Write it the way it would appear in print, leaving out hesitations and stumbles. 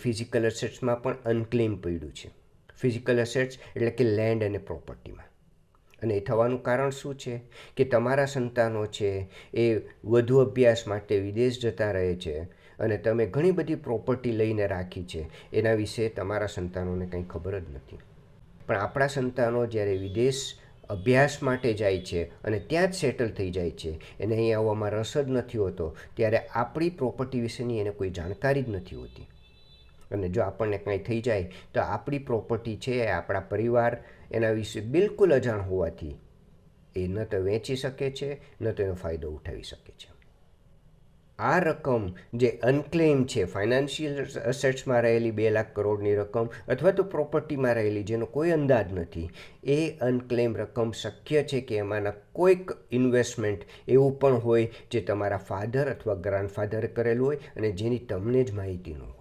Physical એસેટ્સમાં પણ unclaim પડ્યું છે. ફિઝિકલ એસેટ્સ એટલે કે લેન્ડ અને પ્રોપર્ટીમાં. અને એ થવાનું કારણ શું છે કે તમારા સંતાનો છે એ વધુ અભ્યાસ માટે વિદેશ જતા રહે છે અને તમે ઘણી બધી પ્રોપર્ટી લઈને રાખી છે, એના વિશે તમારા સંતાનોને કંઈ ખબર જ નથી. પણ આપણા સંતાનો જ્યારે વિદેશ અભ્યાસ માટે જાય છે અને ત્યાં જ સેટલ થઈ જાય છે, એને અહીં આવવામાં રસ જ નથી હોતો, ત્યારે આપણી પ્રોપર્ટી વિશેની એને કોઈ જાણકારી જ નથી હોતી. અને જો આપણને કંઈ થઈ જાય તો આપણી પ્રોપર્ટી છે એ આપણા પરિવાર એના વિશે બિલકુલ અજાણ હોવાથી એ ન તો વેચી શકે છે, ન તો એનો ફાયદો ઉઠાવી શકે છે. આ રકમ જે અનક્લેમ છે, ફાઇનાન્શિયલ એસેટ્સમાં રહેલી 2 લાખ કરોડની રકમ અથવા તો પ્રોપર્ટીમાં રહેલી જેનો કોઈ અંદાજ નથી, એ અનક્લેમ રકમ શક્ય છે કે એમાંના કોઈક ઇન્વેસ્ટમેન્ટ એવું પણ હોય જે તમારા ફાધર અથવા ગ્રાન્ડફાધરે કરેલું હોય અને જેની તમને જ માહિતી ન હોય.